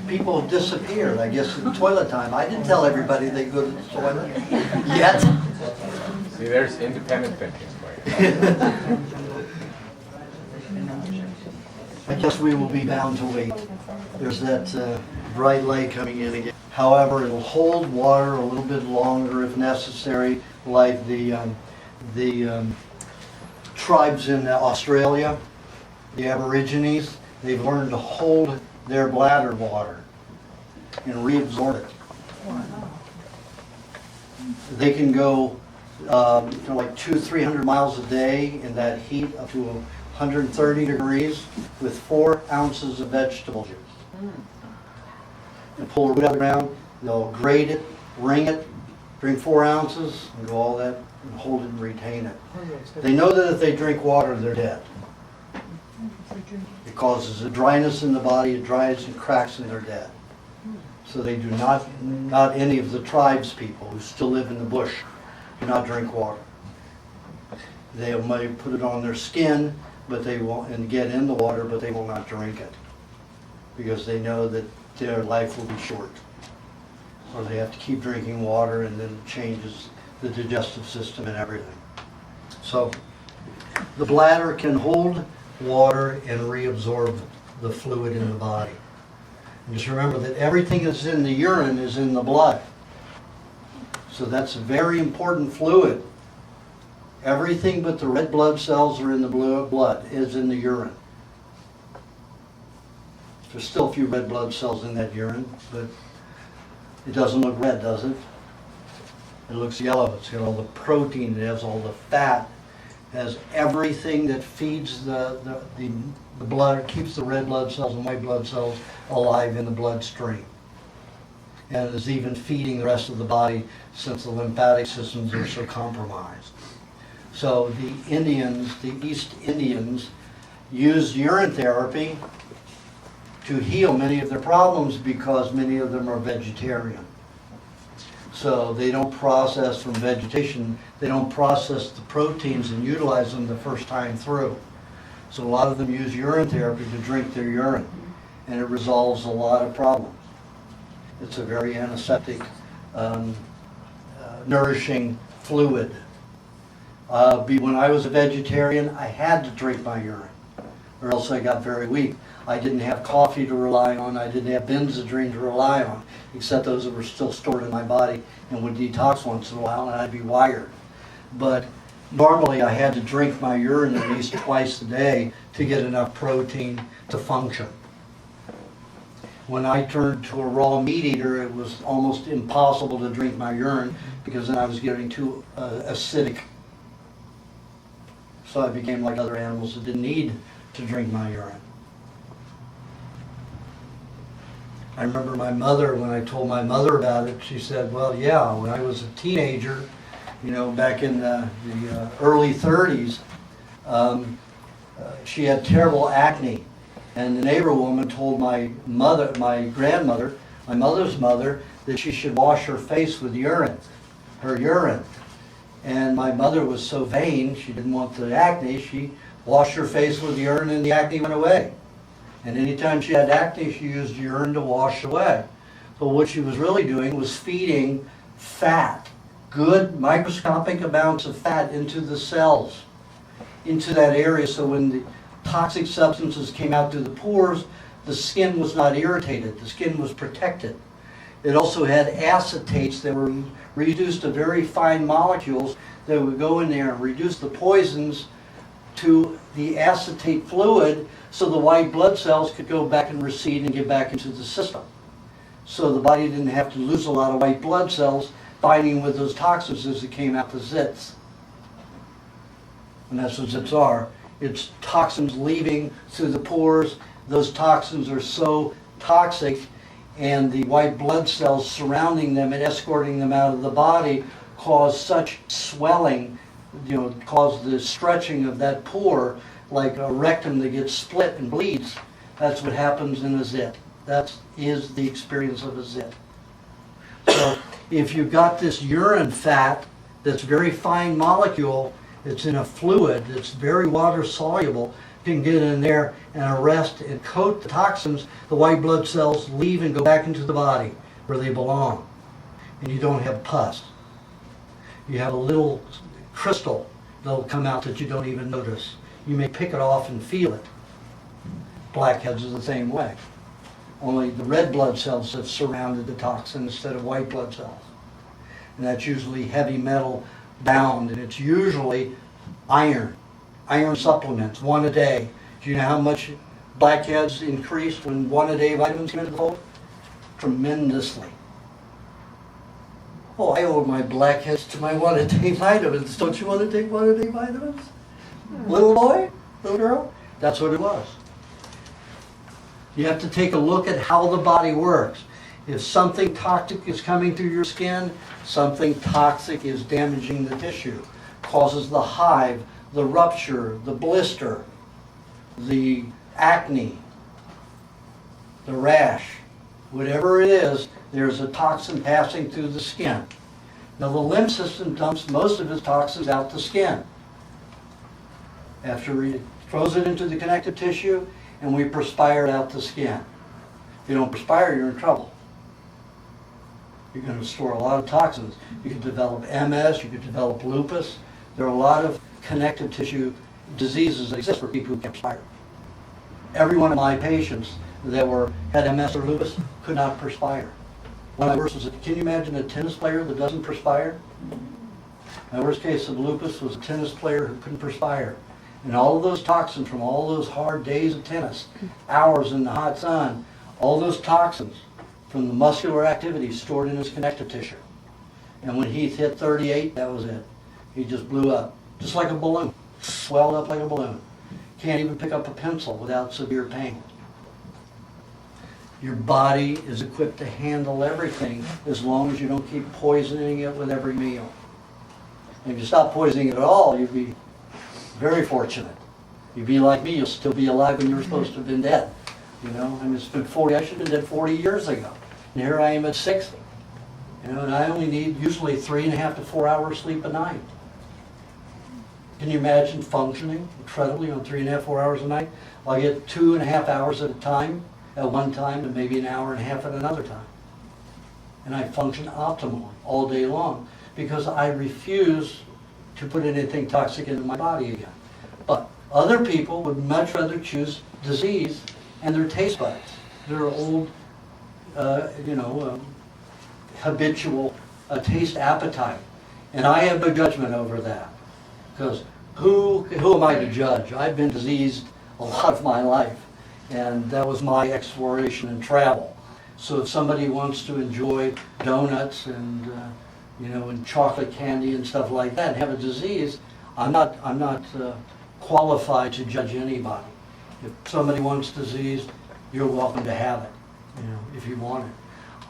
people have disappeared. I guess it's toilet time. I didn't tell everybody they go to the toilet yet. See, there's independent thinking for you. I guess we will be bound to wait. There's that bright light coming in again. However, it'll hold water a little bit longer if necessary, like the tribes in Australia, the Aborigines. They've learned to hold their bladder water and reabsorb it. They can go like 200-300 miles a day in that heat up to 130 degrees with 4 ounces of vegetable juice. And pull it out of the ground, they'll grate it, wring it, drink 4 ounces, and go all that, and hold it and retain it. They know that if they drink water, they're dead. It causes a dryness in the body, it dries and cracks and they're dead. So they do not any of the tribes people who still live in the bush, do not drink water. They might put it on their skin, but they won't, and get in the water, but they will not drink it. Because they know that their life will be short. Or they have to keep drinking water and then it changes the digestive system and everything. So the bladder can hold water and reabsorb the fluid in the body. And just remember that everything that's in the urine is in the blood. So that's a very important fluid. Everything but the red blood cells are in the blood is in the urine. There's still a few red blood cells in that urine, but it doesn't look red, does it? It looks yellow. It's got all the protein, it has all the fat, it has everything that feeds the blood, keeps the red blood cells and white blood cells alive in the bloodstream. And it is even feeding the rest of the body since the lymphatic systems are so compromised. So the Indians, the East Indians, used urine therapy to heal many of their problems because many of them are vegetarian. So they don't process from vegetation, they don't process the proteins and utilize them the first time through. So a lot of them use urine therapy to drink their urine, and it resolves a lot of problems. It's a very antiseptic, nourishing fluid. When I was a vegetarian, I had to drink my urine, or else I got very weak. I didn't have coffee to rely on, I didn't have Benzedrine to rely on, except those that were still stored in my body and would detox once in a while and I'd be wired. But normally I had to drink my urine at least twice a day to get enough protein to function. When I turned to a raw meat eater, it was almost impossible to drink my urine because then I was getting too acidic. So I became like other animals that didn't need to drink my urine. I remember my mother, when I told my mother about it, she said, well, yeah, when I was a teenager, you know, back in the early 30s, she had terrible acne. And the neighbor woman told my mother, my grandmother, my mother's mother, that she should wash her face with urine, her urine. And my mother was so vain, she didn't want the acne, she washed her face with urine and the acne went away. And anytime she had acne, she used urine to wash away. But what she was really doing was feeding fat, good microscopic amounts of fat into the cells, into that area, so when the toxic substances came out through the pores, the skin was not irritated, the skin was protected. It also had acetates that were reduced to very fine molecules that would go in there and reduce the poisons to the acetate fluid so the white blood cells could go back and recede and get back into the system. So the body didn't have to lose a lot of white blood cells binding with those toxins as it came out the zits. And that's what zits are. It's toxins leaving through the pores. Those toxins are so toxic, and the white blood cells surrounding them and escorting them out of the body cause such swelling, you know, cause the stretching of that pore like a rectum that gets split and bleeds. That's what happens in a zit. That is the experience of a zit. So if you've got this urine fat that's very fine molecule, it's in a fluid that's very water soluble, can get in there and arrest and coat the toxins. The white blood cells leave and go back into the body where they belong. And you don't have pus. You have a little crystal that'll come out that you don't even notice. You may pick it off and feel it. Blackheads are the same way. Only the red blood cells have surrounded the toxin instead of white blood cells. And that's usually heavy metal bound, and it's usually iron. Iron supplements, 1 a day. Do you know how much blackheads increased when 1 a day vitamins came into the fold? Tremendously. Oh, I owe my blackheads to my 1 a day vitamins. Don't you want to take 1 a day vitamins? Little boy? Little girl? That's what it was. You have to take a look at how the body works. If something toxic is coming through your skin, something toxic is damaging the tissue, causes the hive, the rupture, the blister, the acne, the rash, whatever it is, there's a toxin passing through the skin. Now the lymph system dumps most of its toxins out the skin. After it throws it into the connective tissue, and we perspire it out the skin. If you don't perspire, you're in trouble. You're going to store a lot of toxins. You could develop MS, you could develop lupus. There are a lot of connective tissue diseases that exist for people who can't perspire. Every one of my patients that had MS or lupus could not perspire. One of my worst was, can you imagine a tennis player that doesn't perspire? My worst case of lupus was a tennis player who couldn't perspire. And all of those toxins from all those hard days of tennis, hours in the hot sun, all those toxins from the muscular activity stored in his connective tissue. And when he hit 38, that was it. He just blew up, just like a balloon, swelled up like a balloon. Can't even pick up a pencil without severe pain. Your body is equipped to handle everything as long as you don't keep poisoning it with every meal. And if you stop poisoning it at all, you'd be very fortunate. You'd be like me, you'll still be alive when you were supposed to have been dead. You know, I mean, it's been 40, I should have been dead 40 years ago. And here I am at 60. You know, and I only need usually 3.5 to 4 hours sleep a night. Can you imagine functioning incredibly on 3.5, 4 hours a night? I'll get 2.5 hours at a time, at one time, and maybe 1.5 hours at another time. And I function optimally all day long because I refuse to put anything toxic into my body again. But other people would much rather choose disease and their taste buds, their old, habitual taste appetite. And I have no judgment over that. Because who am I to judge? I've been diseased a lot of my life. And that was my exploration and travel. So if somebody wants to enjoy donuts and and chocolate candy and stuff like that, and have a disease, I'm not qualified to judge anybody. If somebody wants disease, you're welcome to have it, if you want it.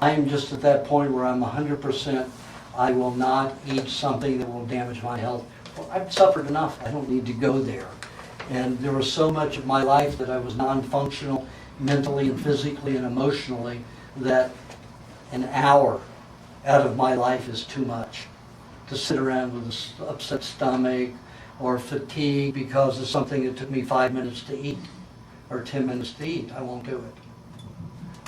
I am just at that point where I'm 100%, I will not eat something that will damage my health. Well, I've suffered enough, I don't need to go there. And there was so much of my life that I was non-functional mentally and physically and emotionally that an hour out of my life is too much to sit around with an upset stomach or fatigue because of something that took me 5 minutes to eat or 10 minutes to eat. I won't do it.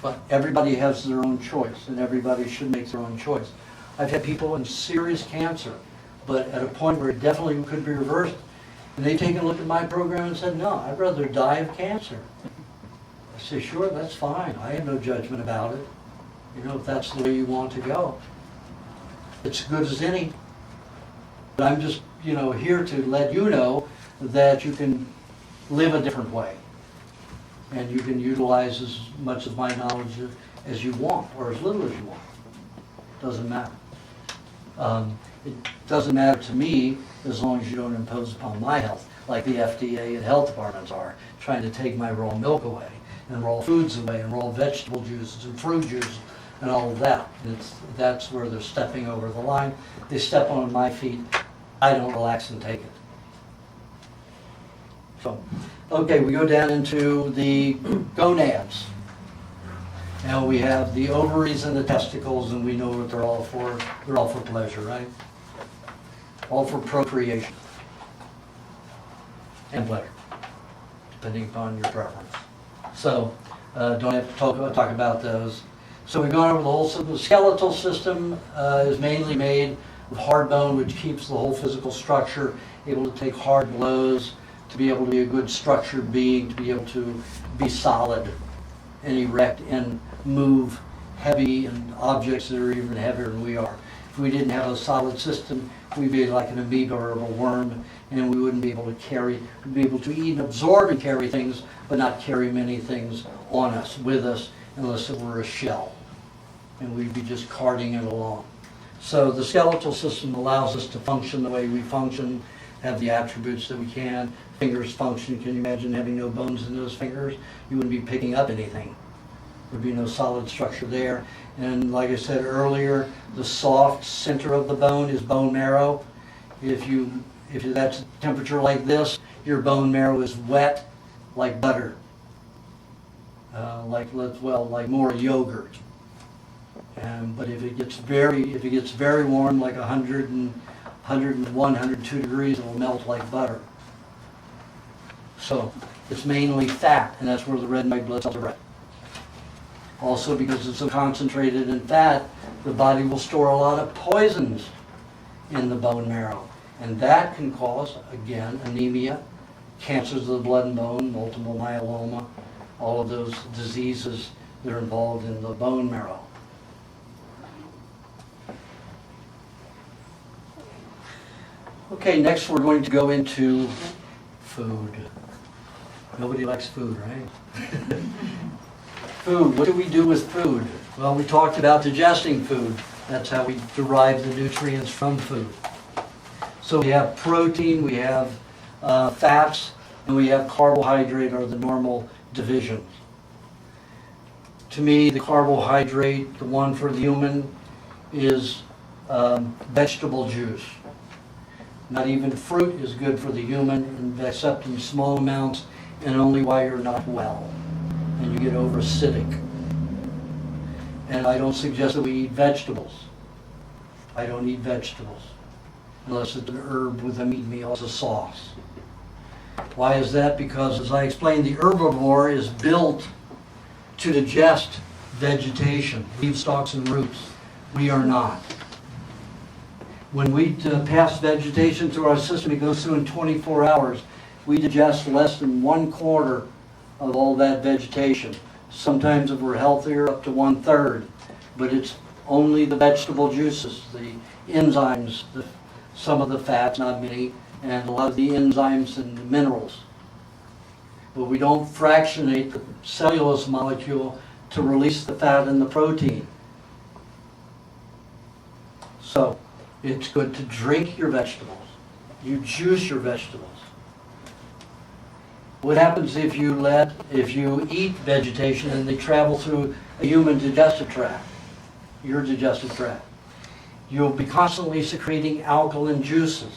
But everybody has their own choice, and everybody should make their own choice. I've had people in serious cancer, but at a point where it definitely could be reversed, and they take a look at my program and said, no, I'd rather die of cancer. I say, sure, that's fine. I have no judgment about it. If that's the way you want to go. It's as good as any. But I'm just, here to let you know that you can live a different way. And you can utilize as much of my knowledge as you want, or as little as you want. Doesn't matter. It doesn't matter to me as long as you don't impose upon my health, like the FDA and health departments are, trying to take my raw milk away, and raw foods away, and raw vegetable juices, and fruit juices, and all of that. That's where they're stepping over the line. They step on my feet. I don't relax and take it. So, okay, we go down into the gonads. Now we have the ovaries and the testicles, and we know what they're all for. They're all for pleasure, right? All for procreation and pleasure. depending upon your preference. So, don't have to talk about those. So we've gone over the whole system. The skeletal system is mainly made of hard bone, which keeps the whole physical structure able to take hard blows, to be able to be a good structured being, to be able to be solid and erect and move heavy and objects that are even heavier than we are. If we didn't have a solid system, we'd be like an amoeba or a worm, and we wouldn't be able to carry, we'd be able to eat and absorb and carry things, but not carry many things on us, with us, unless it were a shell. And we'd be just carting it along. So the skeletal system allows us to function the way we function, have the attributes that we can. Fingers function. Can you imagine having no bones in those fingers? You wouldn't be picking up anything. There'd be no solid structure there. And like I said earlier, the soft center of the bone is bone marrow. If that's a temperature like this, your bone marrow is wet like butter, like more yogurt. But if it gets very warm, like 101, 102 degrees, it will melt like butter. So it's mainly fat, and that's where the red and white blood cells are bred. Also, because it's so concentrated in fat, the body will store a lot of poisons in the bone marrow. And that can cause, again, anemia, cancers of the blood and bone, multiple myeloma, all of those diseases that are involved in the bone marrow. Okay, next we're going to go into food. Nobody likes food, right? Food, what do we do with food? Well, we talked about digesting food. That's how we derive the nutrients from food. So we have protein, we have fats, and we have carbohydrate, or the normal divisions. To me, the carbohydrate, the one for the human, is vegetable juice. Not even fruit is good for the human, except in small amounts, and only while you're not well, and you get over acidic. And I don't suggest that we eat vegetables. I don't eat vegetables, unless it's an herb with a meat meal as a sauce. Why is that? Because, as I explained, the herbivore is built to digest vegetation, leaves, stalks, and roots. We are not. When we pass vegetation through our system, it goes through in 24 hours. We digest less than 1/4 of all that vegetation. Sometimes, if we're healthier, up to 1/3. But it's only the vegetable juices, the enzymes, some of the fats, not many, and a lot of the enzymes and the minerals. But we don't fractionate the cellulose molecule to release the fat and the protein. So, it's good to drink your vegetables. You juice your vegetables. What happens if you eat vegetation and they travel through a human digestive tract, your digestive tract? You'll be constantly secreting alkaline juices.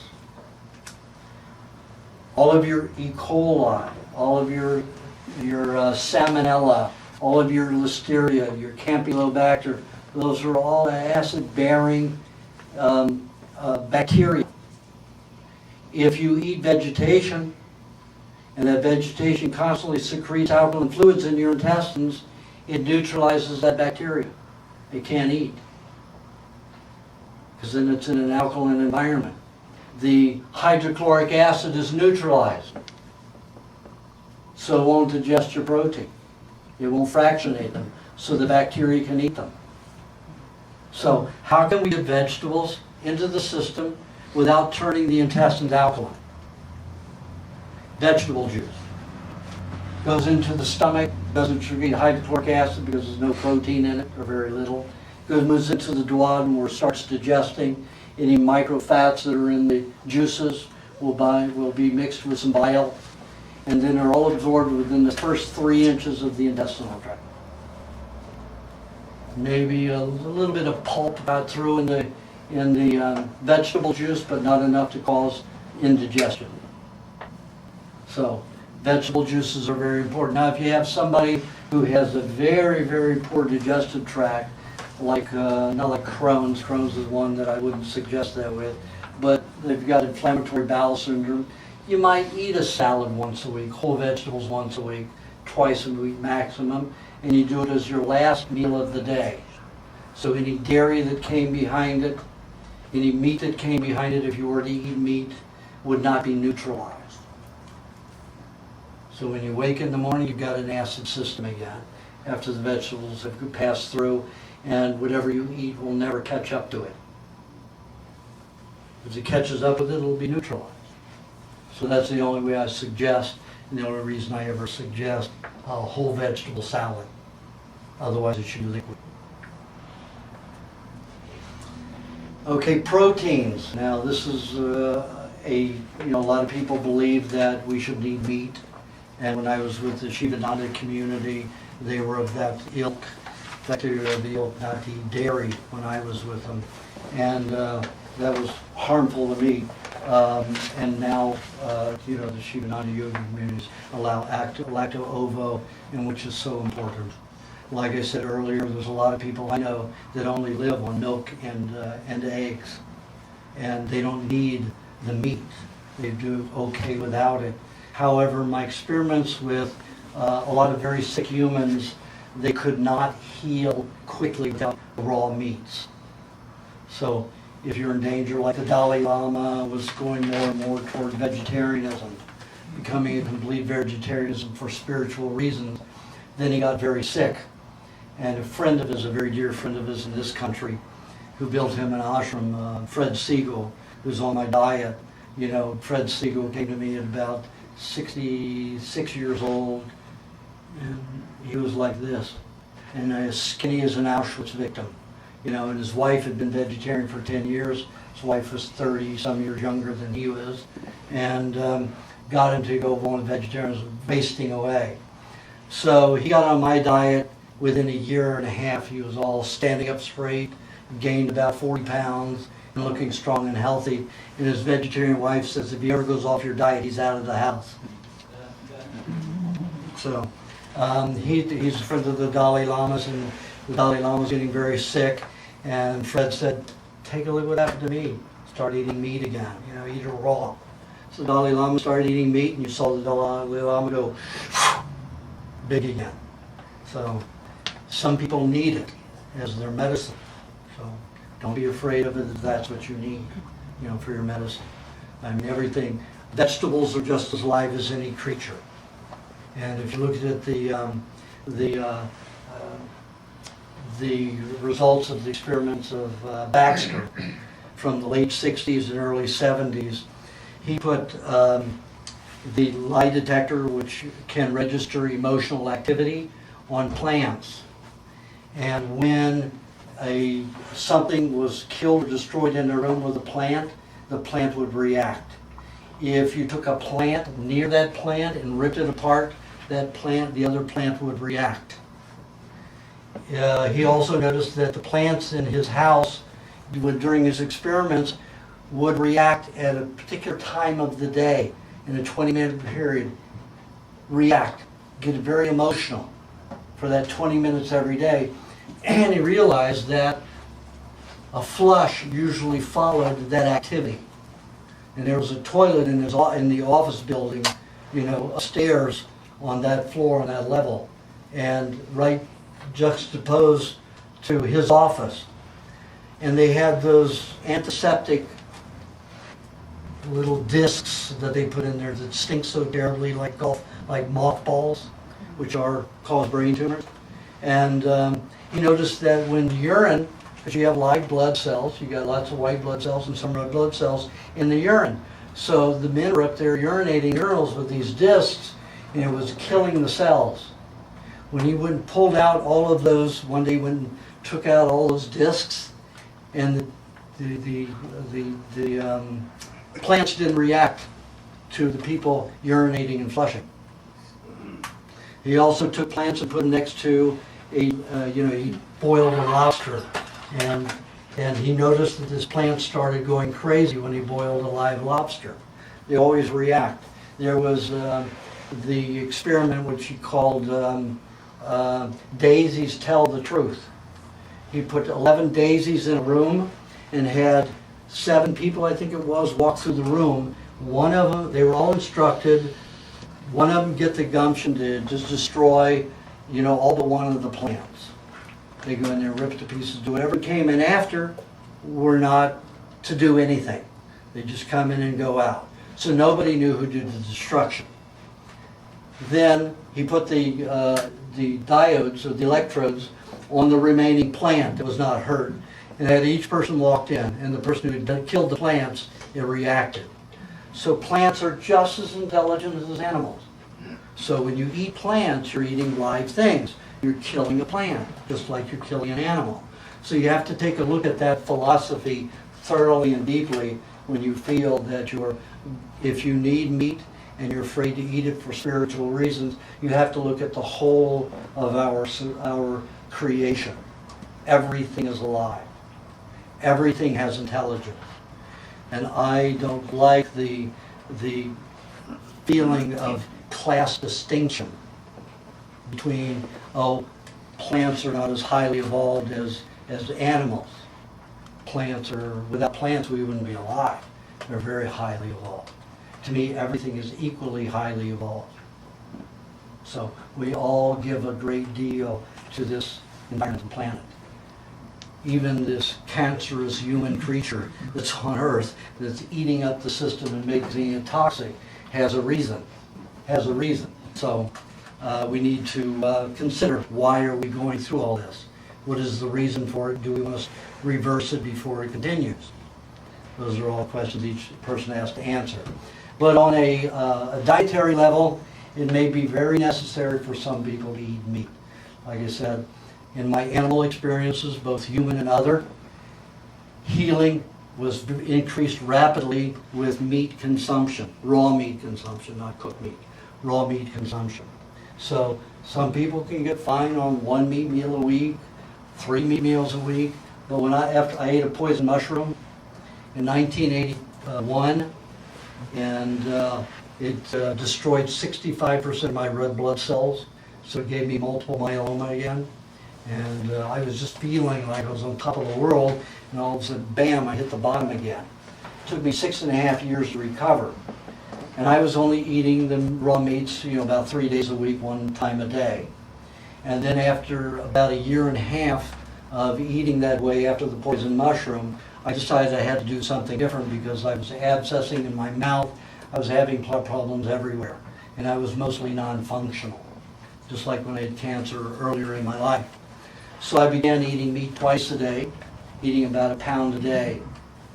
All of your E. coli, all of your salmonella, all of your listeria, your campylobacter, those are all acid-bearing bacteria. If you eat vegetation, and that vegetation constantly secretes alkaline fluids in your intestines, it neutralizes that bacteria. It can't eat, because then it's in an alkaline environment. The hydrochloric acid is neutralized, so it won't digest your protein. It won't fractionate them, so the bacteria can eat them. So how can we get vegetables into the system without turning the intestines alkaline? Vegetable juice goes into the stomach, doesn't secrete hydrochloric acid because there's no protein in it, or very little. Moves into the duodenum where it starts digesting. Any microfats that are in the juices will be mixed with some bile, and then are all absorbed within the first 3 inches of the intestinal tract. Maybe a little bit of pulp got through in the vegetable juice, but not enough to cause indigestion. So vegetable juices are very important. Now, if you have somebody who has a very, very poor digestive tract, like not like Crohn's. Crohn's is one that I wouldn't suggest that with, but they've got inflammatory bowel syndrome. you might eat a salad once a week, whole vegetables once a week, twice a week maximum, and you do it as your last meal of the day. So any dairy that came behind it, any meat that came behind it, if you were to eat meat, would not be neutralized. So when you wake in the morning, you've got an acid system again, after the vegetables have passed through, and whatever you eat will never catch up to it. As it catches up with it, it'll be neutralized. So that's the only way I suggest, and the only reason I ever suggest a whole vegetable salad. Otherwise, it should be liquid. Okay, proteins. Now, this is a lot of people believe that we should eat meat. And when I was with the Shivananda community, they were of that ilk. In fact, they were of the ilk not to eat dairy when I was with them. And that was harmful to me. And now, the Shivananda yoga communities allow lacto-ovo, and which is so important. Like I said earlier, there's a lot of people I know that only live on milk and eggs, and they don't need the meat. They do okay without it. However, my experiments with a lot of very sick humans, they could not heal quickly without raw meats. So if you're in danger, like the Dalai Lama was going more and more toward vegetarianism, becoming a complete vegetarianism for spiritual reasons, then he got very sick. And a friend of his, a very dear friend of his in this country, who built him an ashram, Fred Siegel, who's on my diet. Fred Siegel came to me at about 66 years old, and he was like this, and as skinny as an Auschwitz victim. And his wife had been vegetarian for 10 years. His wife was 30 some years younger than he was, and got him to go on vegetarianism, wasting away. So he got on my diet. Within a year and a half, he was all standing up straight, gained about 40 pounds, and looking strong and healthy. And his vegetarian wife says if he ever goes off your diet, he's out of the house. So he's a friend of the Dalai Lama's, and the Dalai Lama's getting very sick. And Fred said, take a look what happened to me. Start eating meat again, eat it raw. So the Dalai Lama started eating meat, and you saw the Dalai Lama go big again. So some people need it as their medicine. So don't be afraid of it if that's what you need, for your medicine. I mean, everything. Vegetables are just as live as any creature. And if you look at the results of the experiments of Baxter from the late 60s and early 70s, he put the lie detector, which can register emotional activity, on plants. And when something was killed or destroyed in a room with a plant, the plant would react. If you took a plant near that plant and ripped it apart, the other plant would react. He also noticed that the plants in his house, during his experiments, would react at a particular time of the day, in a 20-minute period, get very emotional for that 20 minutes every day. And he realized that a flush usually followed that activity. And there was a toilet in the office building, upstairs on that floor, on that level, and right juxtaposed to his office. And they had those antiseptic little discs that they put in there that stink so terribly, like mothballs, which cause brain tumors. And he noticed that when urine, because you have live blood cells, you got lots of white blood cells and some red blood cells in the urine. So the men were up there urinating urinals with these discs, and it was killing the cells. When he went and pulled out all of those, one day he went and took out all those discs, and the plants didn't react to the people urinating and flushing. He also took plants and put them next to he boiled a lobster, and he noticed that this plant started going crazy when he boiled a live lobster. They always react. There was the experiment which he called Daisies Tell the Truth. He put 11 daisies in a room and had 7 people, I think it was, walk through the room One of them, they were all instructed, one of them get the gumption to just destroy, all but one of the plants. They go in there, rip to pieces, do whatever came in after were not to do anything. They just come in and go out. So nobody knew who did the destruction. Then he put the diodes or the electrodes on the remaining plant that was not hurt. And had each person walked in, and the person who had killed the plants, it reacted. So plants are just as intelligent as animals. So when you eat plants, you're eating live things. You're killing a plant, just like you're killing an animal. So you have to take a look at that philosophy thoroughly and deeply when you feel that if you need meat and you're afraid to eat it for spiritual reasons, you have to look at the whole of our creation. Everything is alive. Everything has intelligence. And I don't like the feeling of class distinction between, plants are not as highly evolved as animals. Without plants we wouldn't be alive. They're very highly evolved. To me, everything is equally highly evolved. So we all give a great deal to this environment and planet. Even this cancerous human creature that's on Earth, that's eating up the system and making it toxic, has a reason. So we need to consider, why are we going through all this? What is the reason for it? Do we want to reverse it before it continues? Those are all questions each person has to answer. But on a dietary level, it may be very necessary for some people to eat meat. Like I said, in my animal experiences, both human and other, healing was increased rapidly with meat consumption, raw meat consumption, not cooked meat, raw meat consumption. So some people can get fine on 1 meat meal a week, 3 meat meals a week, but after I ate a poison mushroom in 1981, and it destroyed 65% of my red blood cells, so it gave me multiple myeloma again. And I was just feeling like I was on top of the world, and all of a sudden, bam, I hit the bottom again. It took me 6.5 years to recover. And I was only eating the raw meats, about 3 days a week, 1 time a day. And then after about 1.5 years of eating that way after the poison mushroom, I decided I had to do something different because I was abscessing in my mouth, I was having blood problems everywhere, and I was mostly non-functional, just like when I had cancer earlier in my life. So I began eating meat twice a day, eating about 1 pound a day.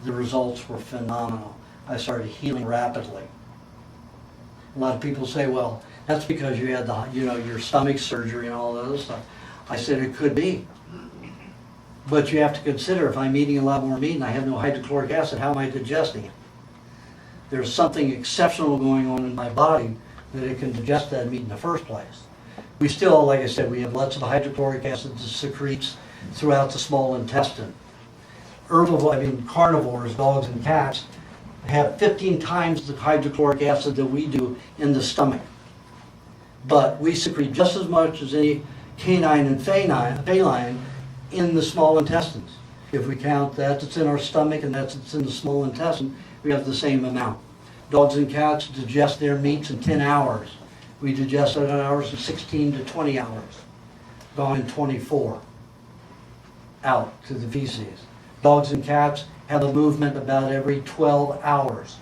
The results were phenomenal. I started healing rapidly. A lot of people say, well, that's because you had your stomach surgery and all that other stuff. I said it could be. But you have to consider, if I'm eating a lot more meat and I have no hydrochloric acid, how am I digesting it? There's something exceptional going on in my body that it can digest that meat in the first place. We still, like I said, we have lots of hydrochloric acid that secretes throughout the small intestine. Carnivores, dogs and cats, have 15 times the hydrochloric acid that we do in the stomach. But we secrete just as much as any canine and feline in the small intestines. If we count that's in our stomach and that's in the small intestine, we have the same amount. Dogs and cats digest their meats in 10 hours. We digest it in hours in 16 to 20 hours. Gone in 24. Out to the feces. Dogs and cats have a movement about every 12 hours.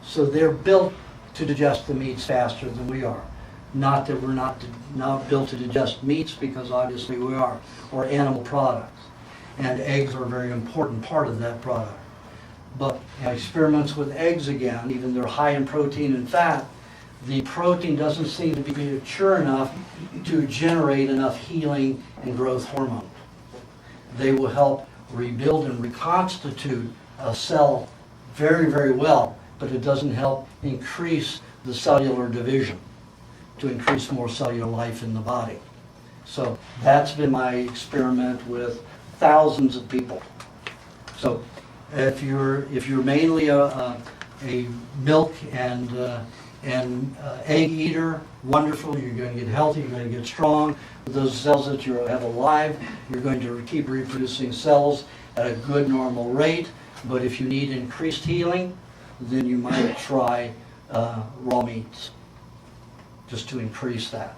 So they're built to digest the meats faster than we are. Not that we're not built to digest meats, because obviously we are, or animal products. And eggs are a very important part of that product. But in experiments with eggs again, even they're high in protein and fat, the protein doesn't seem to be mature enough to generate enough healing and growth hormone. They will help rebuild and reconstitute a cell very, very well, but it doesn't help increase the cellular division to increase more cellular life in the body. So that's been my experiment with thousands of people. So if you're mainly a milk and egg eater, wonderful, you're going to get healthy, you're going to get strong. With those cells that you have alive, you're going to keep reproducing cells at a good normal rate. But if you need increased healing, then you might try raw meats, just to increase that.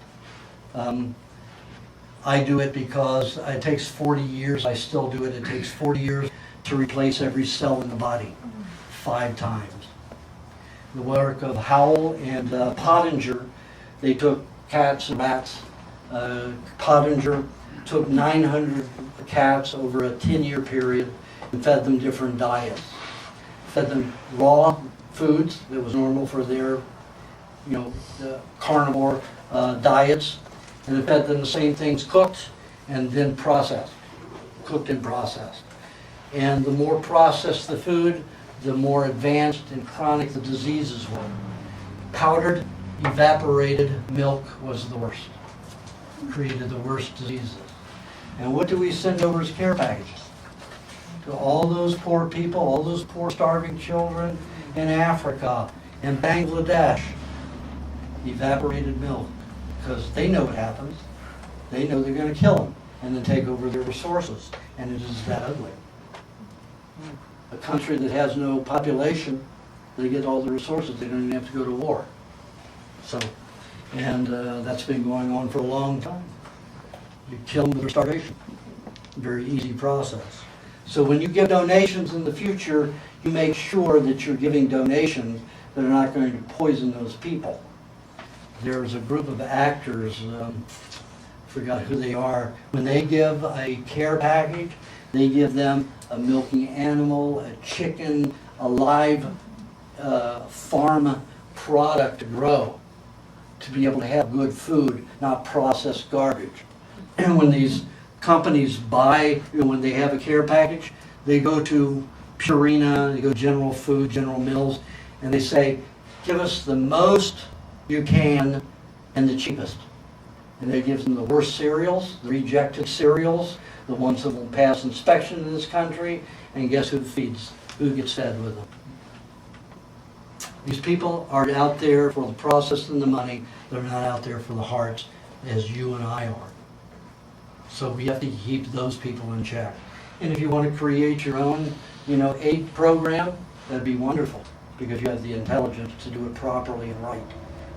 I do it because it takes 40 years, I still do it, it takes 40 years to replace every cell in the body, 5 times. The work of Howell and Pottinger, they took cats and rats. Pottinger took 900 cats over a 10-year period and fed them different diets. Fed them raw foods that was normal for their, carnivore diets, and it fed them the same things cooked and then processed, cooked and processed. And the more processed the food, the more advanced and chronic the diseases were. Powdered, evaporated milk was the worst, created the worst diseases. And what do we send over as care packages? To all those poor people, all those poor starving children in Africa and Bangladesh. Evaporated milk, because they know what happens. They know they're going to kill them and then take over their resources, and it is that ugly. A country that has no population, they get all the resources, they don't even have to go to war. So, and that's been going on for a long time. You kill them with starvation. Very easy process. So when you give donations in the future, you make sure that you're giving donations that are not going to poison those people. There's a group of actors, forgot who they are, when they give a care package, they give them a milking animal, a chicken, a live farm product to grow, to be able to have good food, not processed garbage. And when these companies buy, when they have a care package, they go to Purina, they go General Food, General Mills, and they say, give us the most you can and the cheapest. And they give them the worst cereals, the rejected cereals, the ones that won't pass inspection in this country, and guess who gets fed with them? These people are out there for the process and the money. They're not out there for the hearts as you and I are. So we have to keep those people in check. And if you want to create your own, aid program, that'd be wonderful, because you have the intelligence to do it properly and right,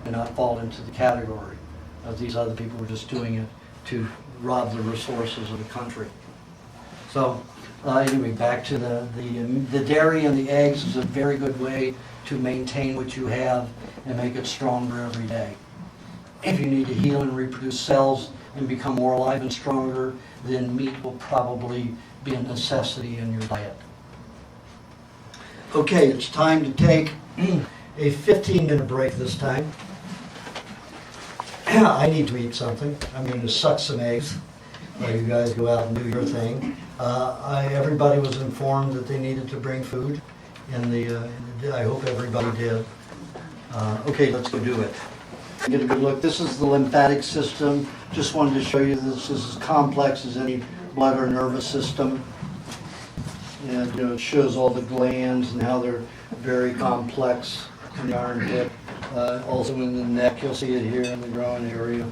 and not fall into the category of these other people who are just doing it to rob the resources of the country. So anyway, back to the dairy and the eggs is a very good way to maintain what you have and make it stronger every day. If you need to heal and reproduce cells and become more alive and stronger, then meat will probably be a necessity in your diet. Okay, it's time to take a 15-minute break this time. I need to eat something. I'm going to suck some eggs while you guys go out and do your thing. Everybody was informed that they needed to bring food, and I hope everybody did. Okay, let's go do it. Get a good look. This is the lymphatic system. Just wanted to show you this is as complex as any blood or nervous system. And it shows all the glands and how they're very complex in the armpit. Also in the neck, you'll see it here in the groin area.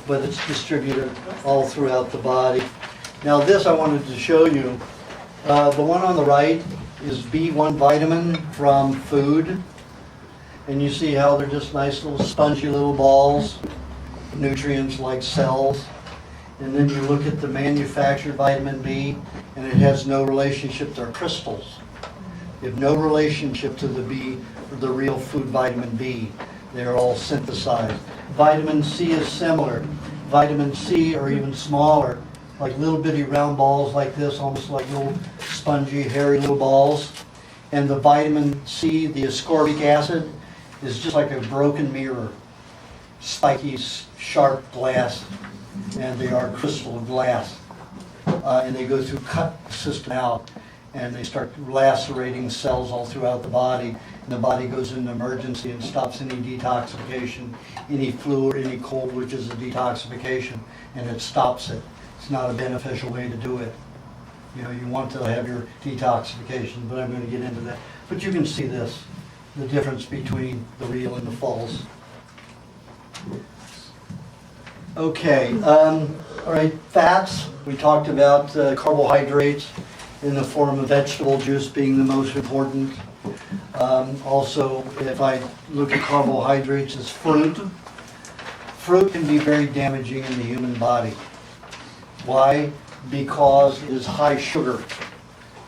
But it's distributed all throughout the body. Now this I wanted to show you. The one on the right is B1 vitamin from food. And you see how they're just nice little spongy little balls, nutrients like cells. And then you look at the manufactured vitamin B, and it has no relationship. They're crystals. They have no relationship to the real food vitamin B. They're all synthesized. Vitamin C is similar. Vitamin C are even smaller, like little bitty round balls like this, almost like little spongy, hairy little balls. And the vitamin C, the ascorbic acid, is just like a broken mirror, spiky, sharp glass, and they are crystal glass. And they go through, cut the system out, and they start lacerating cells all throughout the body. And the body goes into emergency and stops any detoxification, any flu or any cold, which is a detoxification, and it stops it. It's not a beneficial way to do it. You want to have your detoxification, but I'm going to get into that. But you can see this, the difference between the real and the false. Okay, all right, fats. We talked about carbohydrates in the form of vegetable juice being the most important. Also, if I look at carbohydrates, it's fruit. Fruit can be very damaging in the human body. Why? Because it is high sugar.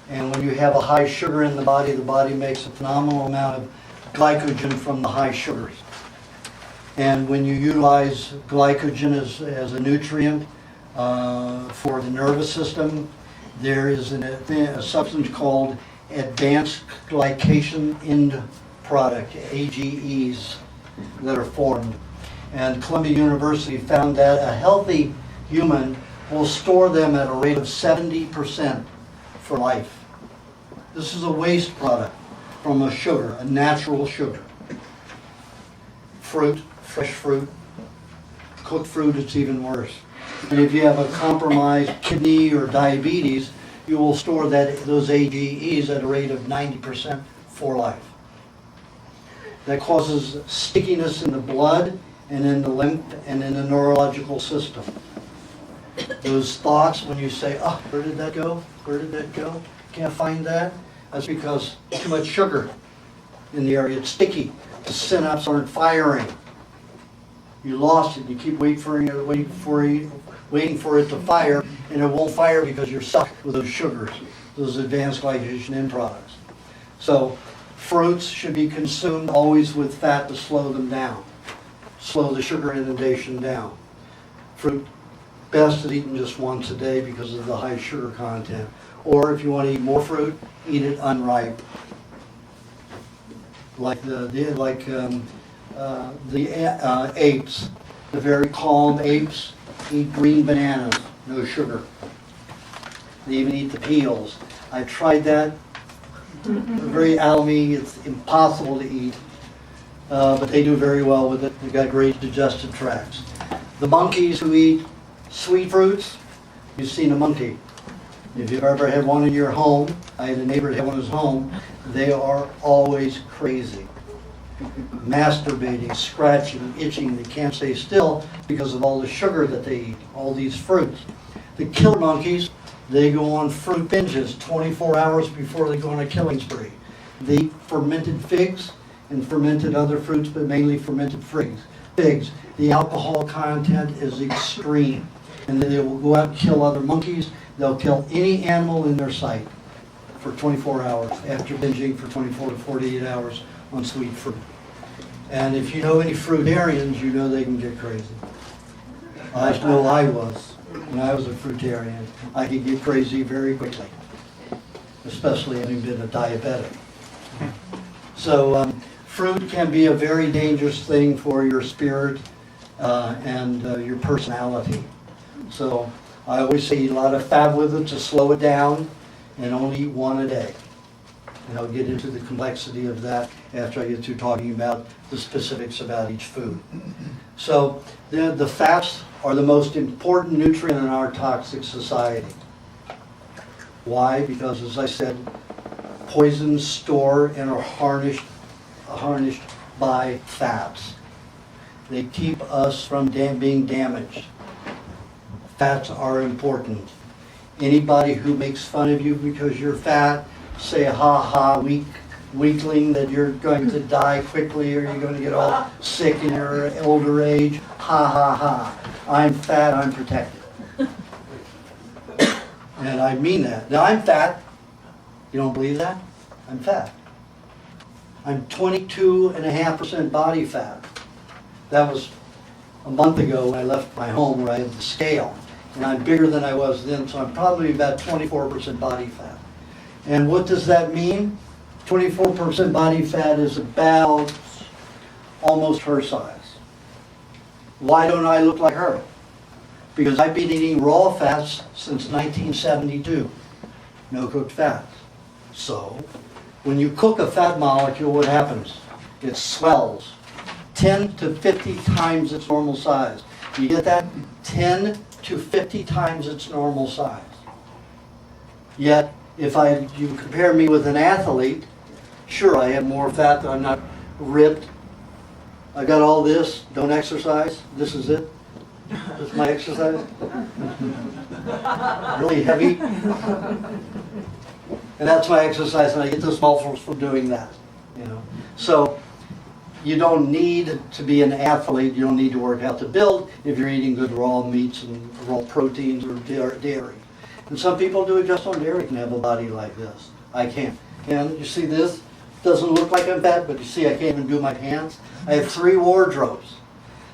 And when you have a high sugar in the body makes a phenomenal amount of glycogen from the high sugars. And when you utilize glycogen as a nutrient for the nervous system, there is a substance called advanced glycation end product, AGEs, that are formed. And Columbia University found that a healthy human will store them at a rate of 70% for life. This is a waste product from a sugar, a natural sugar. Fruit, fresh fruit, cooked fruit, it's even worse. And if you have a compromised kidney or diabetes, you will store those AGEs at a rate of 90% for life. That causes stickiness in the blood and in the lymph and in the neurological system. Those thoughts when you say, oh, where did that go? Where did that go? Can't find that. That's because too much sugar in the area. It's sticky. The synapses aren't firing. You lost it. You keep waiting for it to fire, and it won't fire because you're stuck with those sugars, those advanced glycation end products. So fruits should be consumed always with fat to slow them down, slow the sugar inundation down. Fruit best is eaten just once a day because of the high sugar content. Or if you want to eat more fruit, eat it unripe. Like the apes, the very calm apes eat green bananas, no sugar. They even eat the peels. I tried that. They're very algae. It's impossible to eat, but they do very well with it. They've got great digestive tracts. The monkeys who eat sweet fruits, you've seen a monkey. If you've ever had one in your home, I had a neighbor that had one in his home, they are always crazy. Masturbating, scratching, itching, they can't stay still because of all the sugar that they eat, all these fruits. The killer monkeys, they go on fruit binges 24 hours before they go on a killing spree. They eat fermented figs and fermented other fruits, but mainly fermented figs. The alcohol content is extreme, and then they will go out and kill other monkeys. They'll kill any animal in their sight for 24 hours after binging for 24 to 48 hours on sweet fruit. And if you know any fruitarians, you know they can get crazy. I know I was. When I was a fruitarian, I could get crazy very quickly, especially having been a diabetic. So fruit can be a very dangerous thing for your spirit and your personality. So I always say eat a lot of fat with it to slow it down, and only eat one a day. And I'll get into the complexity of that after I get through talking about the specifics about each food. So the fats are the most important nutrient in our toxic society. Why? Because, as I said, poisons store and are harnessed by fats. They keep us from being damaged. Fats are important. Anybody who makes fun of you because you're fat, say ha ha, weakling, that you're going to die quickly or you're going to get all sick in your older age, ha ha ha. I'm fat, I'm protected. And I mean that. Now I'm fat. You don't believe that? I'm fat. I'm 22.5% body fat. That was a month ago when I left my home where I had the scale. And I'm bigger than I was then, so I'm probably about 24% body fat. And what does that mean? 24% body fat is about almost her size. Why don't I look like her? Because I've been eating raw fats since 1972. No cooked fats. So, when you cook a fat molecule, what happens? It swells 10 to 50 times its normal size. You get that? 10 to 50 times its normal size. Yet, if you compare me with an athlete, sure, I have more fat, I'm not ripped. I got all this, don't exercise, this is it. This is my exercise. Really heavy. And that's my exercise, and I get those muscles from doing that. So you don't need to be an athlete, you don't need to work out to build if you're eating good raw meats and raw proteins or dairy. And some people do it just on dairy can have a body like this. I can't. And you see this? Doesn't look like I'm fat, but you see I can't even do my pants. I have 3 wardrobes.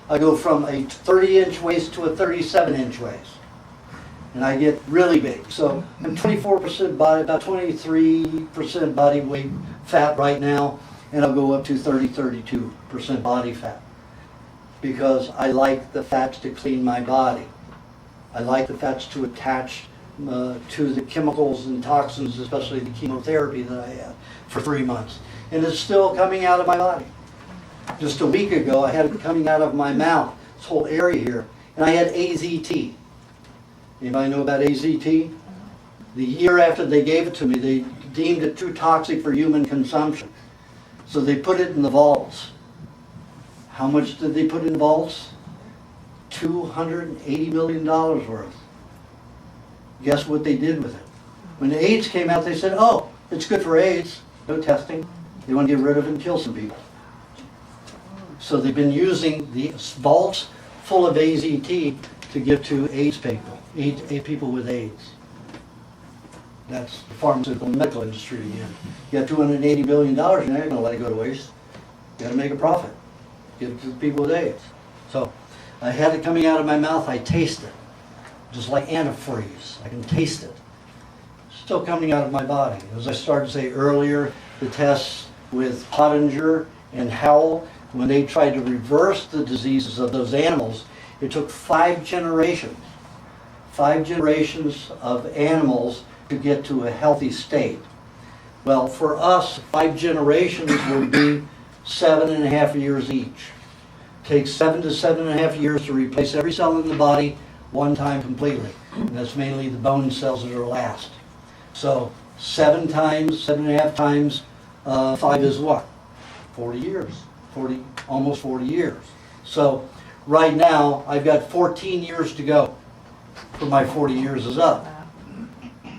I go from a 30-inch waist to a 37-inch waist. And I get really big. So I'm 24% body, about 23% body weight fat right now, and I'll go up to 32% body fat. Because I like the fats to clean my body. I like the fats to attach to the chemicals and toxins, especially the chemotherapy that I had for 3 months. And it's still coming out of my body. Just a week ago, I had it coming out of my mouth, this whole area here, and I had AZT. Anybody know about AZT? The year after they gave it to me, they deemed it too toxic for human consumption. So they put it in the vaults. How much did they put in the vaults? $280 million worth. Guess what they did with it? When the AIDS came out, they said, oh, it's good for AIDS. No testing. They want to get rid of it and kill some people. So they've been using the vaults full of AZT to give to AIDS people with AIDS. That's the pharmaceutical and medical industry again. You have $280 billion, you're not going to let it go to waste. You got to make a profit. Give it to the people with AIDS. So I had it coming out of my mouth, I taste it. Just like antifreeze, I can taste it. Still coming out of my body. As I started to say earlier, the tests with Pottinger and Howell, when they tried to reverse the diseases of those animals, it took 5 generations. 5 generations of animals to get to a healthy state. Well, for us, 5 generations would be 7.5 years each. Takes 7 to 7.5 years to replace every cell in the body one time completely. And that's mainly the bone cells that are last. So 7.5 times 5 is what? 40 years. Almost 40 years. So right now, I've got 14 years to go for my 40 years is up.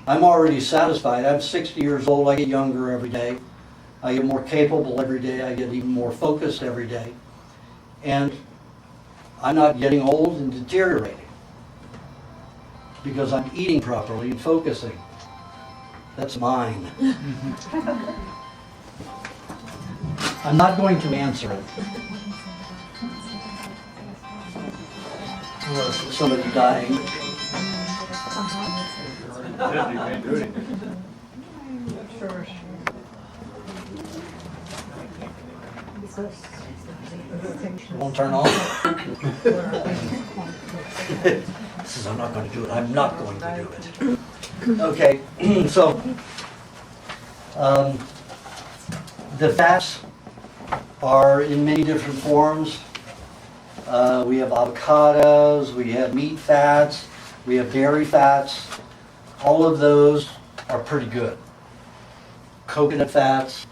I'm already satisfied. I'm 60 years old. I get younger every day. I get more capable every day. I get even more focused every day. And I'm not getting old and deteriorating because I'm eating properly and focusing. That's mine. I'm not going to answer it. Unless somebody dying. Won't turn on. Says I'm not going to do it. I'm not going to do it. Okay, so the fats are in many different forms. We have avocados, we have meat fats, we have dairy fats. All of those are pretty good. Coconut fats,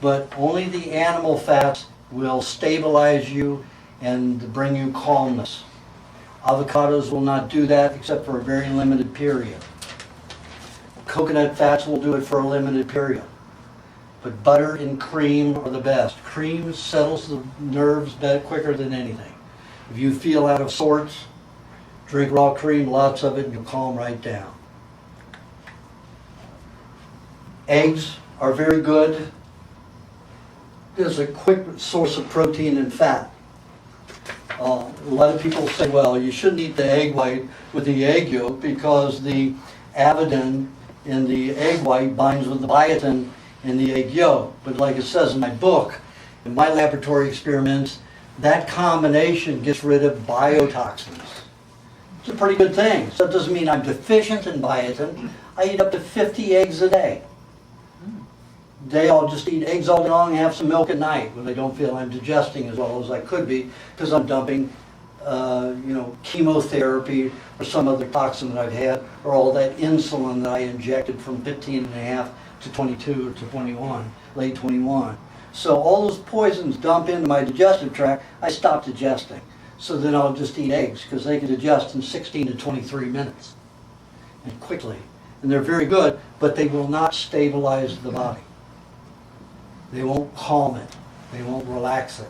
but only the animal fats will stabilize you and bring you calmness. Avocados will not do that except for a very limited period. Coconut fats will do it for a limited period. But butter and cream are the best. Cream settles the nerves quicker than anything. If you feel out of sorts, drink raw cream, lots of it, and you'll calm right down. Eggs are very good. There's a quick source of protein and fat. A lot of people say, well, you shouldn't eat the egg white with the egg yolk because the avidin in the egg white binds with the biotin in the egg yolk. But like it says in my book, in my laboratory experiments, that combination gets rid of biotoxins. It's a pretty good thing. So it doesn't mean I'm deficient in biotin. I eat up to 50 eggs a day. I'll just eat eggs all day long and have some milk at night when I don't feel I'm digesting as well as I could be because I'm dumping chemotherapy or some other toxin that I've had or all that insulin that I injected from 15.5 to 22 or to 21, late 21. So all those poisons dump into my digestive tract, I stop digesting. So then I'll just eat eggs because they can digest in 16 to 23 minutes and quickly. And they're very good, but they will not stabilize the body. They won't calm it. They won't relax it.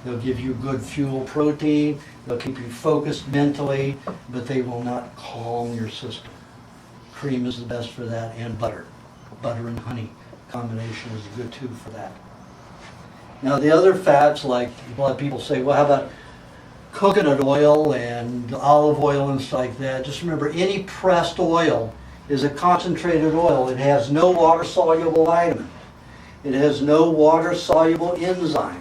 They'll give you good fuel protein, they'll keep you focused mentally, but they will not calm your system. Cream is the best for that, and butter. Butter and honey combination is good too for that. Now the other fats, like a lot of people say, well, how about coconut oil and olive oil and stuff like that? Just remember, any pressed oil is a concentrated oil. It has no water-soluble vitamins. It has no water-soluble enzymes.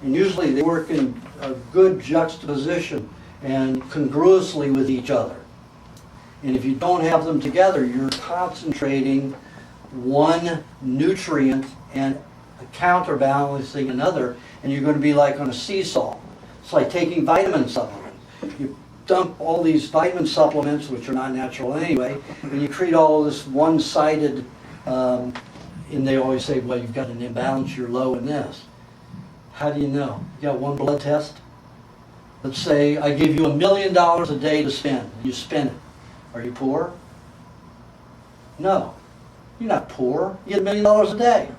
And usually they work in a good juxtaposition and congruously with each other. And if you don't have them together, you're concentrating one nutrient and counterbalancing another, and you're going to be like on a seesaw. It's like taking vitamin supplements. You dump all these vitamin supplements, which are not natural anyway, and you create all this one-sided, and they always say, well, you've got an imbalance, you're low in this. How do you know? You got one blood test? Let's say I give you $1 million a day to spend. You spend it. Are you poor? No. You're not poor. You get $1 million a day.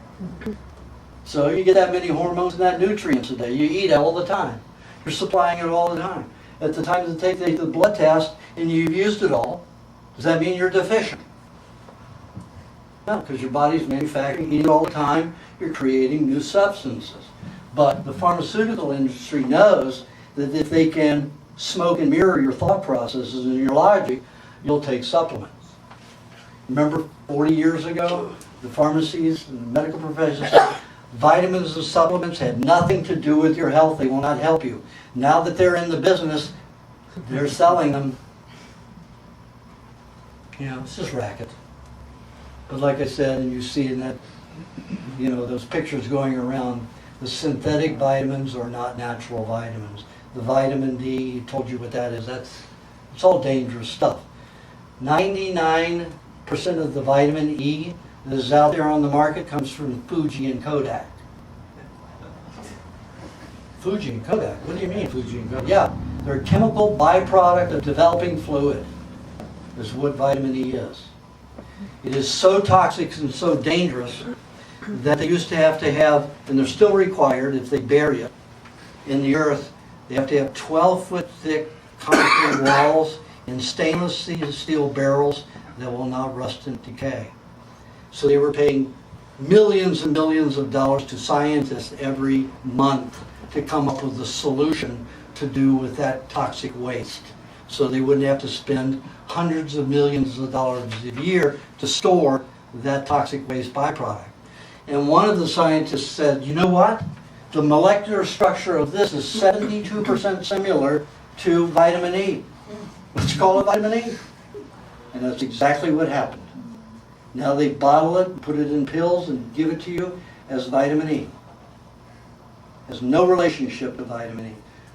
So you get that many hormones and that nutrients a day. You eat it all the time. You're supplying it all the time. At the time they take the blood test and you've used it all, does that mean you're deficient? No, because your body's manufacturing, eating it all the time, you're creating new substances. But the pharmaceutical industry knows that if they can smoke and mirror your thought processes and your logic, you'll take supplements. Remember 40 years ago, the pharmacies and the medical professions said vitamins and supplements had nothing to do with your health. They will not help you. Now that they're in the business, they're selling them. You know, it's just racket. But like I said, and you see in that, you know, those pictures going around, the synthetic vitamins are not natural vitamins. The vitamin D, told you what that is. It's all dangerous stuff. 99% of the vitamin E that is out there on the market comes from Fuji and Kodak. Fuji and Kodak? What do you mean Fuji and Kodak? Yeah, they're a chemical byproduct of developing fluid, is what vitamin E is. It is so toxic and so dangerous that they used to have, and they're still required if they bury it in the earth, they have to have 12-foot thick concrete walls in stainless steel barrels that will not rust and decay. So they were paying millions and millions of dollars to scientists every month to come up with a solution to do with that toxic waste. So they wouldn't have to spend hundreds of millions of dollars a year to store that toxic waste byproduct. And one of the scientists said, you know what? The molecular structure of this is 72% similar to vitamin E. Let's call it vitamin E. And that's exactly what happened. Now they bottle it, put it in pills, and give it to you as vitamin E. Has no relationship to vitamin E,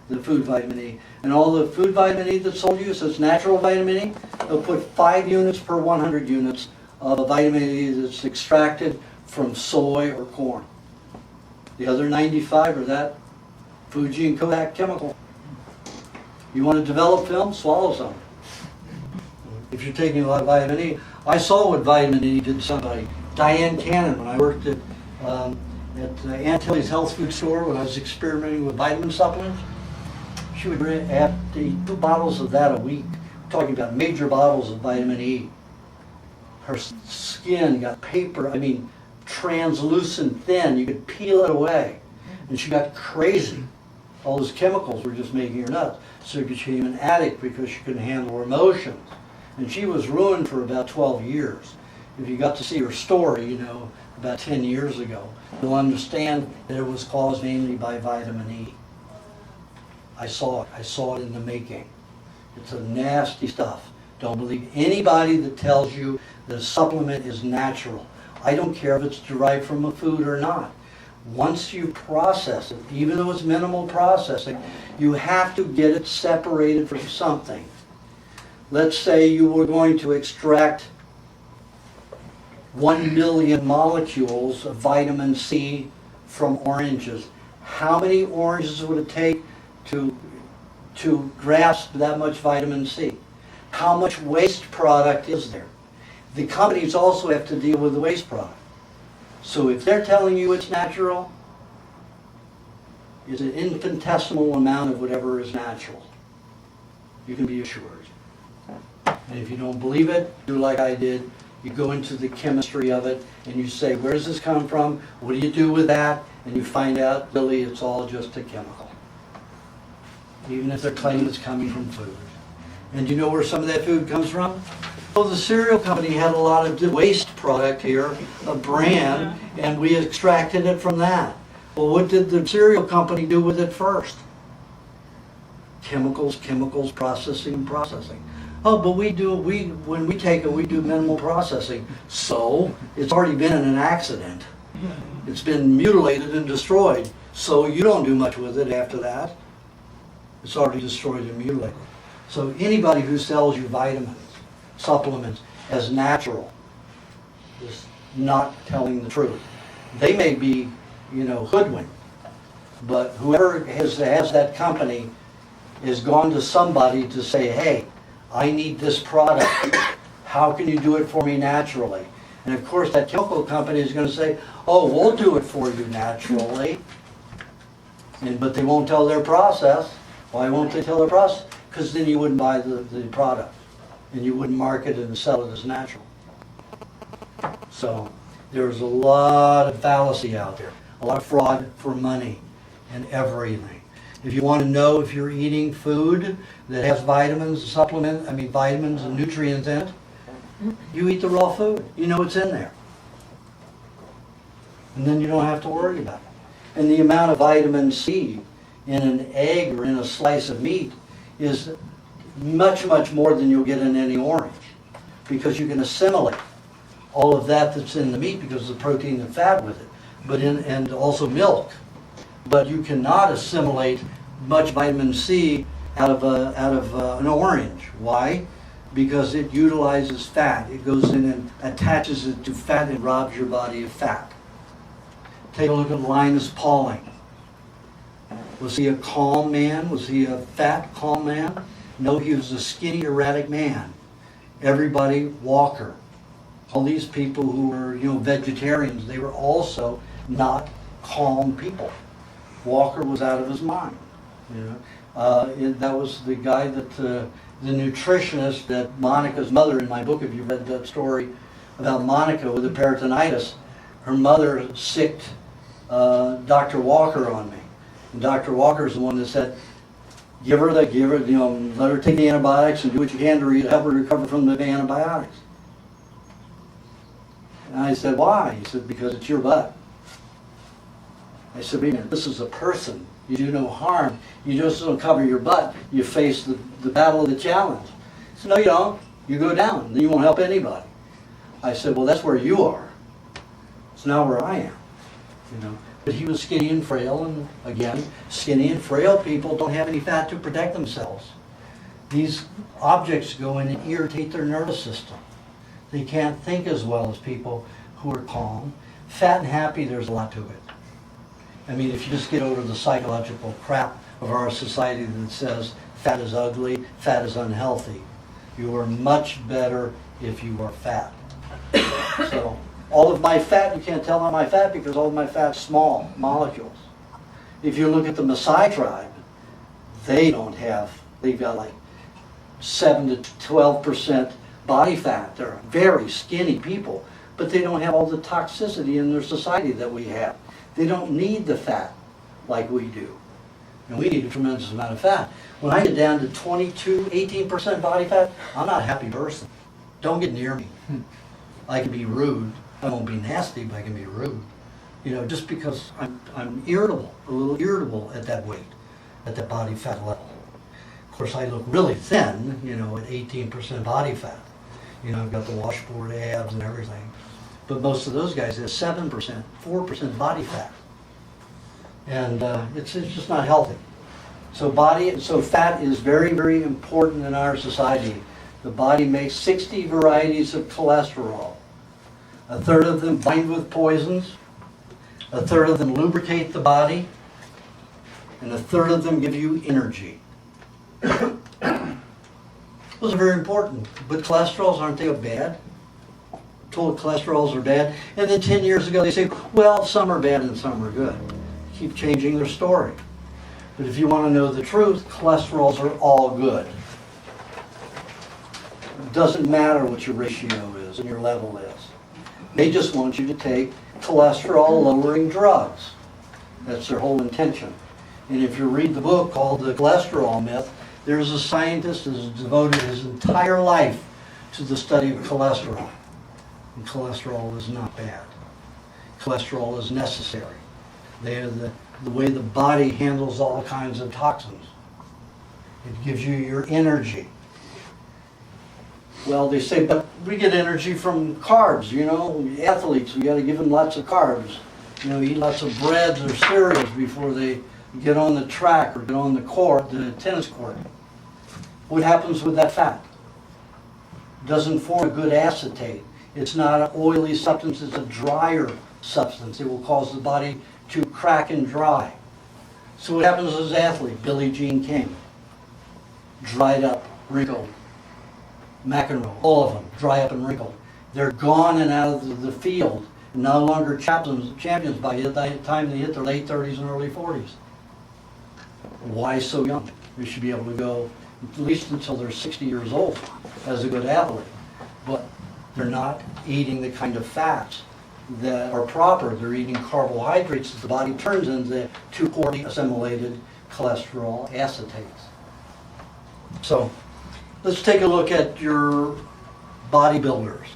the food vitamin E. And all the food vitamin E that's sold you, so it's natural vitamin E, they'll put 5 units per 100 units of vitamin E that's extracted from soy or corn. The other 95 are that Fuji and Kodak chemical. You want to develop film? Swallow some. If you're taking a lot of vitamin E. I saw what vitamin E did to somebody. Diane Cannon, when I worked at Aunt Tilly's health food store, when I was experimenting with vitamin supplements, she would have to eat 2 bottles of that a week. I'm talking about major bottles of vitamin E. Her skin got translucent thin. You could peel it away. And she got crazy. All those chemicals were just making her nuts. So she became an addict because she couldn't handle her emotions. And she was ruined for about 12 years. If you got to see her story, you know, about 10 years ago, you'll understand that it was caused mainly by vitamin E. I saw it. I saw it in the making. It's a nasty stuff. Don't believe anybody that tells you that a supplement is natural. I don't care if it's derived from a food or not. Once you process it, even though it's minimal processing, you have to get it separated from something. Let's say you were going to extract 1 million molecules of vitamin C from oranges. How many oranges would it take to grasp that much vitamin C? How much waste product is there? The companies also have to deal with the waste product. So if they're telling you it's natural, is an infinitesimal amount of whatever is natural. You can be assured. And if you don't believe it, do like I did. You go into the chemistry of it and you say, where does this come from? What do you do with that? And you find out really it's all just a chemical. Even if they're claiming it's coming from food. And do you know where some of that food comes from? Well, the cereal company had a lot of waste product here, a bran, and we extracted it from that. Well, what did the cereal company do with it first? Chemicals, processing. Oh, but when we take it, we do minimal processing. So, it's already been in an accident. It's been mutilated and destroyed. So you don't do much with it after that. It's already destroyed and mutilated. So anybody who sells you vitamins, supplements as natural is not telling the truth. They may be, hoodwinked, but whoever has that company has gone to somebody to say, hey, I need this product. How can you do it for me naturally? And of course that chemical company is going to say, oh, we'll do it for you naturally. But they won't tell their process. Why won't they tell their process? Because then you wouldn't buy the product. And you wouldn't market it and sell it as natural. So there's a lot of fallacy out there. A lot of fraud for money and everything. If you want to know if you're eating food that has vitamins and nutrients in it, you eat the raw food. You know it's in there. And then you don't have to worry about it. And the amount of vitamin C in an egg or in a slice of meat is much, much more than you'll get in any orange. Because you can assimilate all of that's in the meat because of the protein and fat with it. And also milk. But you cannot assimilate much vitamin C out of an orange. Why? Because it utilizes fat. It goes in and attaches it to fat and robs your body of fat. Take a look at Linus Pauling. Was he a calm man? Was he a fat, calm man? No, he was a skinny, erratic man. Everybody, Walker. All these people who were, vegetarians, they were also not calm people. Walker was out of his mind. That was the guy that, the nutritionist that Monica's mother, in my book, if you read that story about Monica with the peritonitis, her mother sicked Dr. Walker on me. And Dr. Walker's the one that said, let her take the antibiotics and do what you can to help her recover from the antibiotics. And I said, why? He said, because it's your butt. I said, wait a minute, this is a person. You do no harm. You just don't cover your butt. You face the battle of the challenge. He said, no, you don't. You go down. Then you won't help anybody. I said, well, that's where you are. It's not where I am. But he was skinny and frail, and again, skinny and frail people don't have any fat to protect themselves. These objects go in and irritate their nervous system. They can't think as well as people who are calm. Fat and happy, there's a lot to it. If you just get over the psychological crap of our society that says fat is ugly, fat is unhealthy, you are much better if you are fat. So, all of my fat, you can't tell I'm my fat because all of my fat's small molecules. If you look at the Maasai tribe, they've got like 7 to 12% body fat. They're very skinny people, but they don't have all the toxicity in their society that we have. They don't need the fat like we do. And we need a tremendous amount of fat. When I get down to 18% body fat, I'm not a happy person. Don't get near me. I can be rude. I won't be nasty, but I can be rude. Just because I'm irritable, a little irritable at that weight, at that body fat level. Of course, I look really thin, at 18% body fat. I've got the washboard abs and everything. But most of those guys have 7%, 4% body fat. And it's just not healthy. So fat is very, very important in our society. The body makes 60 varieties of cholesterol. A third of them bind with poisons. A third of them lubricate the body. And a third of them give you energy. Those are very important. But cholesterols, aren't they bad? Told cholesterols are bad. And then 10 years ago they say, well, some are bad and some are good. Keep changing their story. But if you want to know the truth, cholesterols are all good. It doesn't matter what your ratio is and your level is. They just want you to take cholesterol-lowering drugs. That's their whole intention. And if you read the book called The Cholesterol Myth, there's a scientist that has devoted his entire life to the study of cholesterol. And cholesterol is not bad. Cholesterol is necessary. They are the way the body handles all kinds of toxins. It gives you your energy. Well, they say, but we get energy from carbs, you know, athletes, we got to give them lots of carbs. You know, eat lots of breads or cereals before they get on the track or get on the court, the tennis court. What happens with that fat? It doesn't form a good acetate. It's not an oily substance, it's a drier substance. It will cause the body to crack and dry. So what happens as an athlete? Billie Jean King, dried up, wrinkled. McEnroe, all of them, dry up and wrinkled. They're gone and out of the field, and no longer champions by the time they hit their late 30s and early 40s. Why so young? They should be able to go at least until they're 60 years old as a good athlete. But they're not eating the kind of fats that are proper. They're eating carbohydrates that the body turns into too poorly assimilated cholesterol acetates. So let's take a look at your bodybuilders.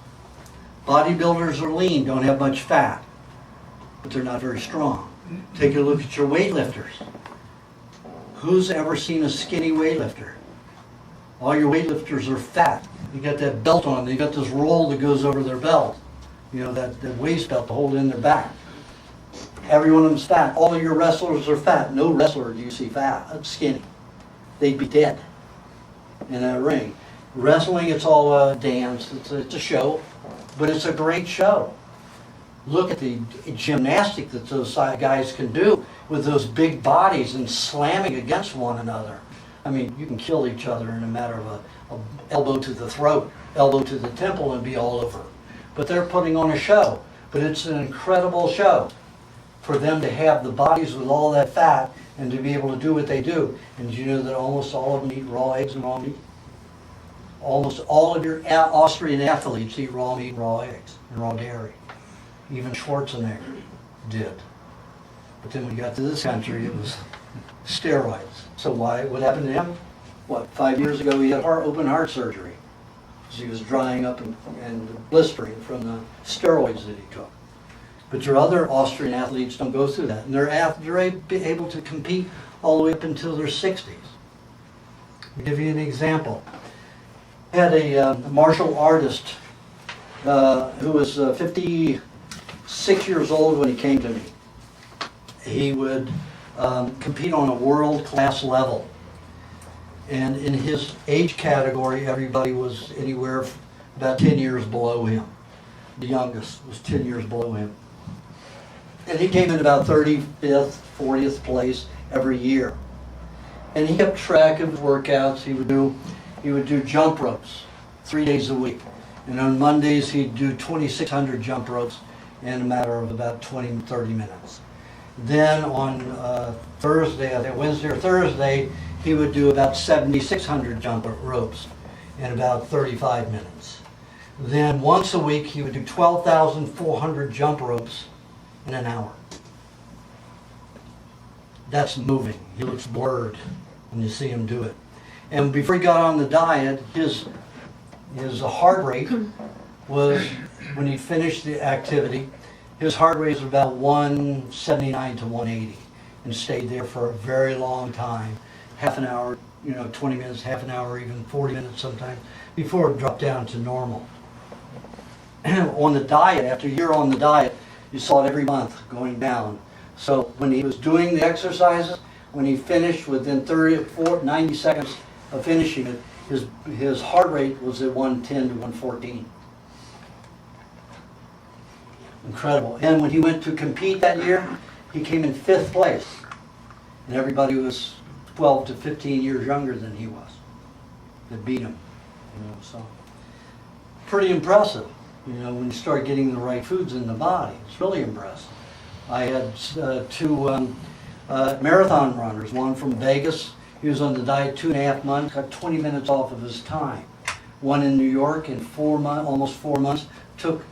Bodybuilders are lean, don't have much fat, but they're not very strong. Take a look at your weightlifters. Who's ever seen a skinny weightlifter? All your weightlifters are fat. You got that belt on, they got this roll that goes over their belt. You know, that waist belt to hold it in their back. Every one of them's fat. All of your wrestlers are fat. No wrestler do you see fat, skinny. They'd be dead in a ring. Wrestling, it's all a dance, it's a show, but it's a great show. Look at the gymnastic that those guys can do with those big bodies and slamming against one another. I mean, you can kill each other in a matter of a elbow to the throat, elbow to the temple, and be all over. But they're putting on a show. But it's an incredible show for them to have the bodies with all that fat and to be able to do what they do. And you know that almost all of them eat raw eggs and raw meat? Almost all of your Austrian athletes eat raw meat and raw eggs and raw dairy. Even Schwarzenegger did. But then when he got to this country, it was steroids. So why? What happened to him? 5 years ago he had open heart surgery because he was drying up and blistering from the steroids that he took. But your other Austrian athletes don't go through that. And they're able to compete all the way up until their 60s. I'll give you an example. I had a martial artist who was 56 years old when he came to me. He would compete on a world-class level. And in his age category, everybody was anywhere about 10 years below him. The youngest was 10 years below him. And he came in about 35th, 40th place every year. And he kept track of his workouts. He would do jump ropes 3 days a week. And on Mondays, he'd do 2,600 jump ropes in a matter of about 20, 30 minutes. Then on Thursday, I think Wednesday or Thursday, he would do about 7,600 jump ropes in about 35 minutes. Then once a week, he would do 12,400 jump ropes in an hour. That's moving. He looks blurred when you see him do it. And before he got on the diet, his heart rate was, when he finished the activity, his heart rate was about 179 to 180 and stayed there for a very long time. Half an hour, 20 minutes, half an hour, even 40 minutes sometimes, before it dropped down to normal. On the diet, after a year on the diet, you saw it every month going down. So when he was doing the exercises, when he finished within 90 seconds of finishing it, his heart rate was at 110 to 114. Incredible. And when he went to compete that year, he came in 5th place. And everybody was 12 to 15 years younger than he was that beat him. So pretty impressive. When you start getting the right foods in the body, it's really impressive. I had two Marathon runners, one from Vegas, he was on the diet 2.5 months, got 20 minutes off of his time. One in New York in 4 months, almost 4 months, took